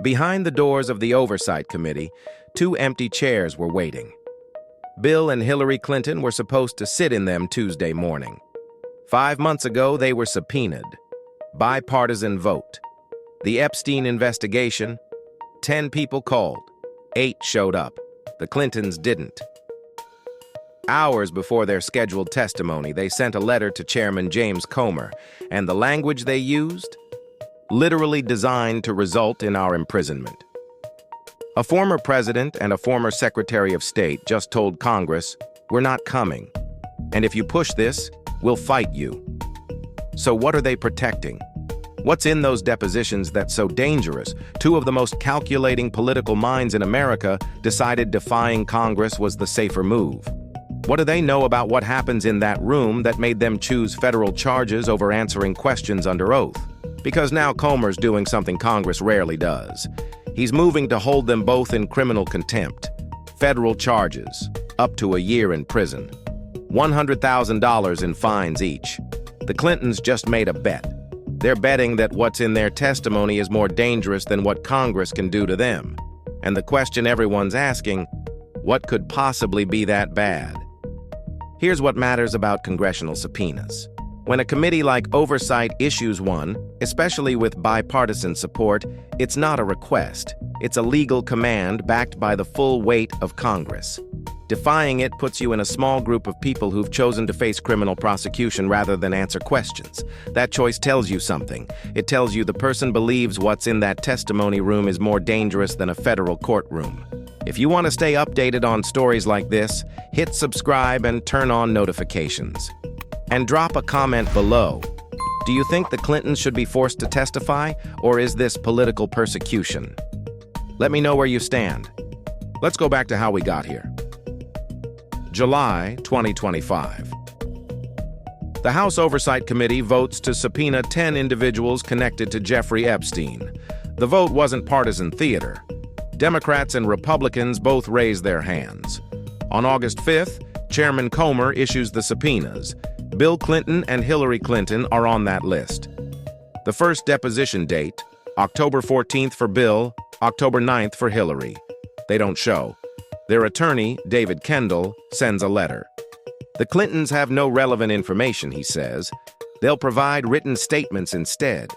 Behind the doors of the Oversight Committee, two empty chairs were waiting. Bill and Hillary Clinton were supposed to sit in them Tuesday morning. 5 months ago, they were subpoenaed. Bipartisan vote. The Epstein investigation, 10 people called. 8 showed up. The Clintons didn't. Hours before their scheduled testimony, they sent a letter to Chairman James Comer, and the language they used? Literally designed to result in our imprisonment. A former president and a former Secretary of State just told Congress, "We're not coming. And if you push this, we'll fight you." So what are they protecting? What's in those depositions that's so dangerous? Two of the most calculating political minds in America decided defying Congress was the safer move. What do they know about what happens in that room that made them choose federal charges over answering questions under oath? Because now Comer's doing something Congress rarely does. He's moving to hold them both in criminal contempt. Federal charges, up to a year in prison. $100,000 in fines each. The Clintons just made a bet. They're betting that what's in their testimony is more dangerous than what Congress can do to them. And the question everyone's asking, what could possibly be that bad? Here's what matters about congressional subpoenas. When a committee like Oversight issues one, especially with bipartisan support, it's not a request. It's a legal command backed by the full weight of Congress. Defying it puts you in a small group of people who've chosen to face criminal prosecution rather than answer questions. That choice tells you something. It tells you the person believes what's in that testimony room is more dangerous than a federal courtroom. If you want to stay updated on stories like this, hit subscribe and turn on notifications. And drop a comment below. Do you think the Clintons should be forced to testify, or is this political persecution? Let me know where you stand. Let's go back to how we got here. July 2025. The House Oversight Committee votes to subpoena 10 individuals connected to Jeffrey Epstein. The vote wasn't partisan theater. Democrats and Republicans both raised their hands. On August 5th, Chairman Comer issues the subpoenas. Bill Clinton and Hillary Clinton are on that list. The first deposition date, October 14th for Bill, October 9th for Hillary. They don't show. Their attorney, David Kendall, sends a letter. The Clintons have no relevant information, he says. They'll provide written statements instead.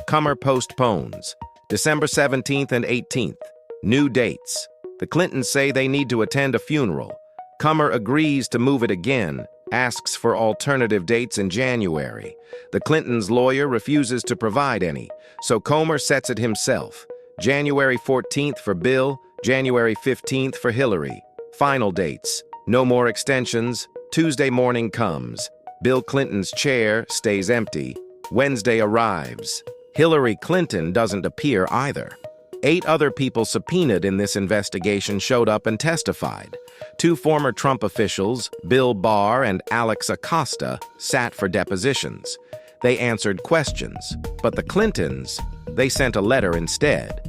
Comer postpones. December 17th and 18th. New dates. The Clintons say they need to attend a funeral. Comer agrees to move it again, asks for alternative dates in January. The Clintons' lawyer refuses to provide any, so Comer sets it himself. January 14th for Bill, January 15th for Hillary. Final dates. No more extensions. Tuesday morning comes. Bill Clinton's chair stays empty. Wednesday arrives. Hillary Clinton doesn't appear either. 8 other people subpoenaed in this investigation showed up and testified. 2 former Trump officials, Bill Barr and Acosta, sat for depositions. They answered questions, but the Clintons, they sent a letter instead.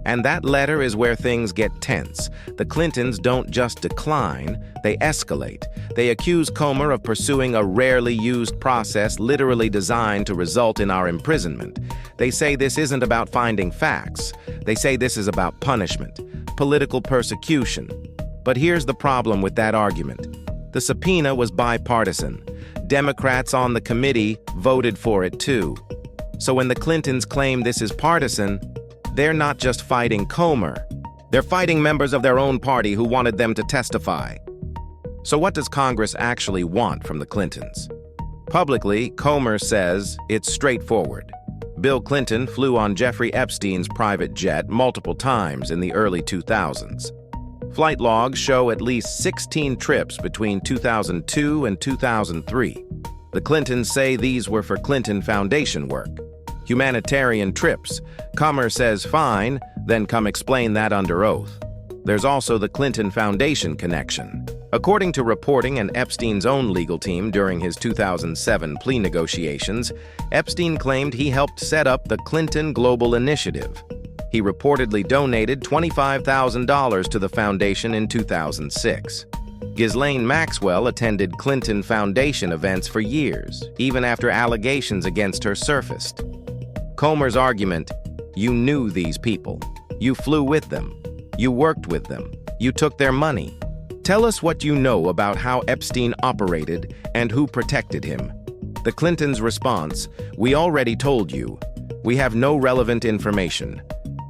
And that letter is where things get tense. The Clintons don't just decline, they escalate. They accuse Comer of pursuing a rarely used process literally designed to result in our imprisonment. They say this isn't about finding facts. They say this is about punishment, political persecution. But here's the problem with that argument. The subpoena was bipartisan. Democrats on the committee voted for it too. So when the Clintons claim this is partisan, they're not just fighting Comer. They're fighting members of their own party who wanted them to testify. So what does Congress actually want from the Clintons? Publicly, Comer says it's straightforward. Bill Clinton flew on Jeffrey Epstein's private jet multiple times in the early 2000s. Flight logs show at least 16 trips between 2002 and 2003. The Clintons say these were for Clinton Foundation work. Humanitarian trips. Comer says fine, then come explain that under oath. There's also the Clinton Foundation connection. According to reporting and Epstein's own legal team during his 2007 plea negotiations, Epstein claimed he helped set up the Clinton Global Initiative. He reportedly donated $25,000 to the foundation in 2006. Ghislaine Maxwell attended Clinton Foundation events for years, even after allegations against her surfaced. Comer's argument, You knew these people. You flew with them. You worked with them. You took their money. Tell us what you know about how Epstein operated and who protected him. The Clintons' response, we already told you. We have no relevant information.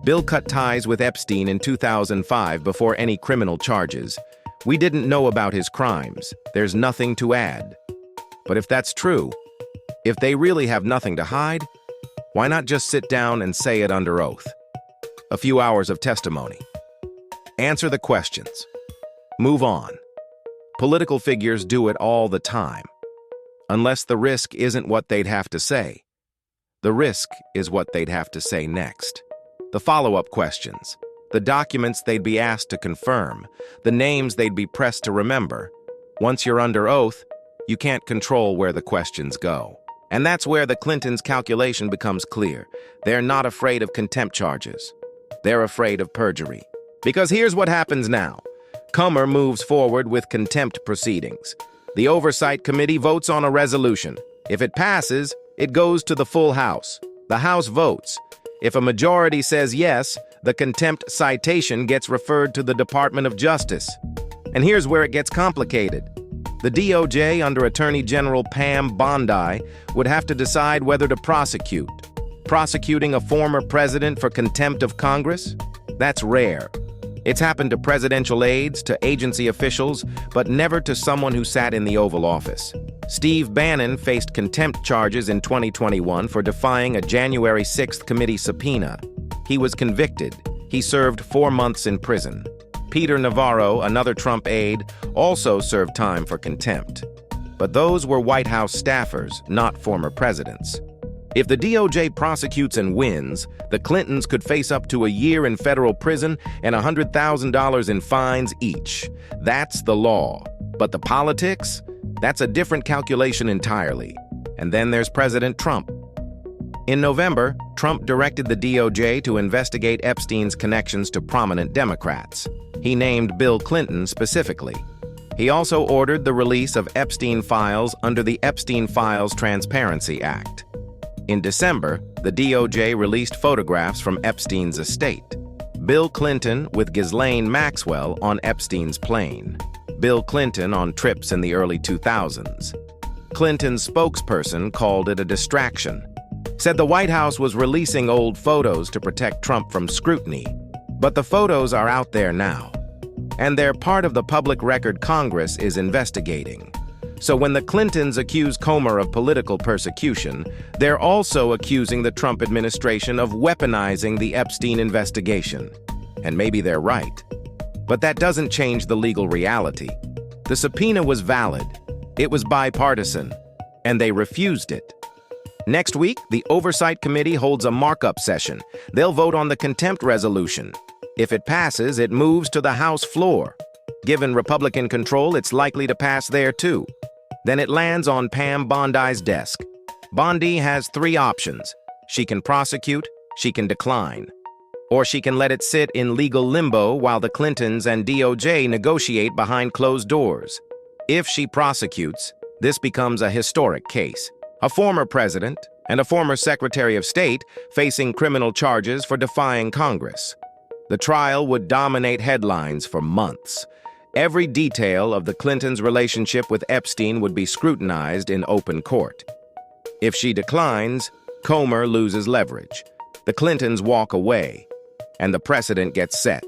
Bill cut ties with Epstein in 2005 before any criminal charges. We didn't know about his crimes. There's nothing to add. But if that's true, if they really have nothing to hide, why not just sit down and say it under oath? A few hours of testimony. Answer the questions. Move on. Political figures do it all the time. Unless the risk isn't what they'd have to say. The risk is what they'd have to say next. The follow-up questions. The documents they'd be asked to confirm. The names they'd be pressed to remember. Once you're under oath, you can't control where the questions go. And that's where the Clintons' calculation becomes clear. They're not afraid of contempt charges. They're afraid of perjury. Because here's what happens now. Comer moves forward with contempt proceedings. The Oversight Committee votes on a resolution. If it passes, it goes to the full House. The House votes. If a majority says yes, the contempt citation gets referred to the Department of Justice. And here's where it gets complicated. The DOJ, under Attorney General Pam Bondi, would have to decide whether to prosecute. Prosecuting a former president for contempt of Congress? That's rare. It's happened to presidential aides, to agency officials, but never to someone who sat in the Oval Office. Steve Bannon faced contempt charges in 2021 for defying a January 6th committee subpoena. He was convicted. He served 4 months in prison. Peter Navarro, another Trump aide, also served time for contempt. But those were White House staffers, not former presidents. If the DOJ prosecutes and wins, the Clintons could face up to a year in federal prison and $100,000 in fines each. That's the law. But the politics? That's a different calculation entirely. And then there's President Trump. In November, Trump directed the DOJ to investigate Epstein's connections to prominent Democrats. He named Bill Clinton specifically. He also ordered the release of Epstein files under the Epstein Files Transparency Act. In December, the DOJ released photographs from Epstein's estate. Bill Clinton with Ghislaine Maxwell on Epstein's plane. Bill Clinton on trips in the early 2000s. Clinton's spokesperson called it a distraction. Said the White House was releasing old photos to protect Trump from scrutiny. But the photos are out there now. And they're part of the public record Congress is investigating. So when the Clintons accuse Comer of political persecution, they're also accusing the Trump administration of weaponizing the Epstein investigation. And maybe they're right. But that doesn't change the legal reality. The subpoena was valid. It was bipartisan. And they refused it. Next week, the Oversight Committee holds a markup session. They'll vote on the contempt resolution. If it passes, it moves to the House floor. Given Republican control, it's likely to pass there too. Then it lands on Pam Bondi's desk. Bondi has 3 options. She can prosecute, she can decline. Or she can let it sit in legal limbo while the Clintons and DOJ negotiate behind closed doors. If she prosecutes, this becomes a historic case. A former president and a former Secretary of State facing criminal charges for defying Congress. The trial would dominate headlines for months. Every detail of the Clintons' relationship with Epstein would be scrutinized in open court. If she declines, Comer loses leverage. The Clintons walk away, and the precedent gets set.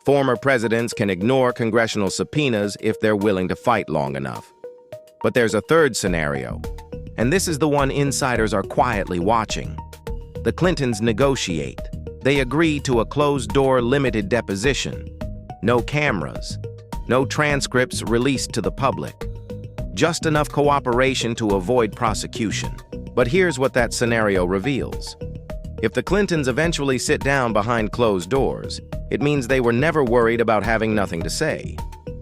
Former presidents can ignore congressional subpoenas if they're willing to fight long enough. But there's a third scenario, and this is the one insiders are quietly watching. The Clintons negotiate. They agree to a closed-door limited deposition. No cameras. No transcripts released to the public. Just enough cooperation to avoid prosecution. But here's what that scenario reveals. If the Clintons eventually sit down behind closed doors, it means they were never worried about having nothing to say.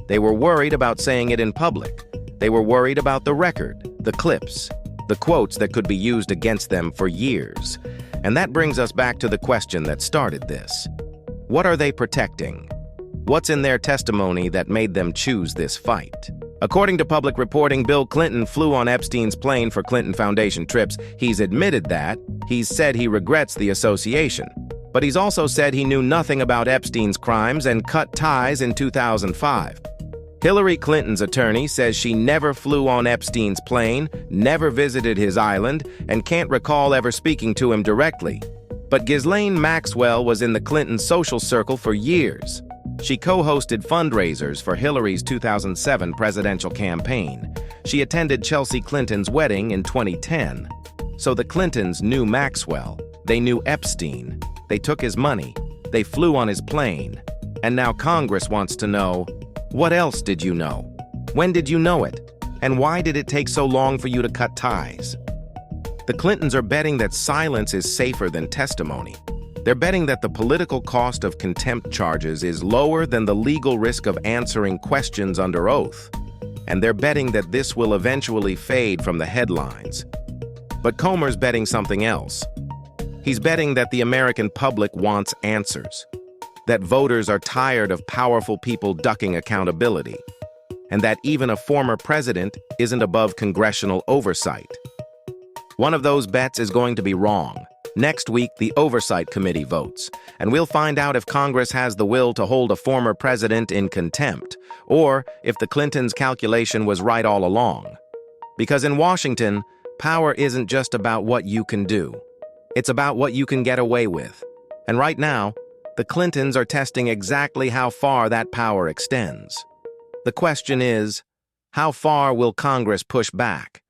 They were worried about saying it in public. They were worried about the record, the clips, the quotes that could be used against them for years. And that brings us back to the question that started this. What are they protecting? What's in their testimony that made them choose this fight? According to public reporting, Bill Clinton flew on Epstein's plane for Clinton Foundation trips. He's admitted that. He's said he regrets the association. But he's also said he knew nothing about Epstein's crimes and cut ties in 2005. Hillary Clinton's attorney says she never flew on Epstein's plane, never visited his island, and can't recall ever speaking to him directly. But Ghislaine Maxwell was in the Clinton social circle for years. She co-hosted fundraisers for Hillary's 2007 presidential campaign. She attended Chelsea Clinton's wedding in 2010. So the Clintons knew Maxwell. They knew Epstein. They took his money. They flew on his plane. And now Congress wants to know, what else did you know? When did you know it? And why did it take so long for you to cut ties? The Clintons are betting that silence is safer than testimony. They're betting that the political cost of contempt charges is lower than the legal risk of answering questions under oath. And they're betting that this will eventually fade from the headlines. But Comer's betting something else. He's betting that the American public wants answers, that voters are tired of powerful people ducking accountability, and that even a former president isn't above congressional oversight. One of those bets is going to be wrong. Next week, the Oversight Committee votes, and we'll find out if Congress has the will to hold a former president in contempt, or if the Clintons' calculation was right all along. Because in Washington, power isn't just about what you can do. It's about what you can get away with. And right now, the Clintons are testing exactly how far that power extends. The question is, how far will Congress push back?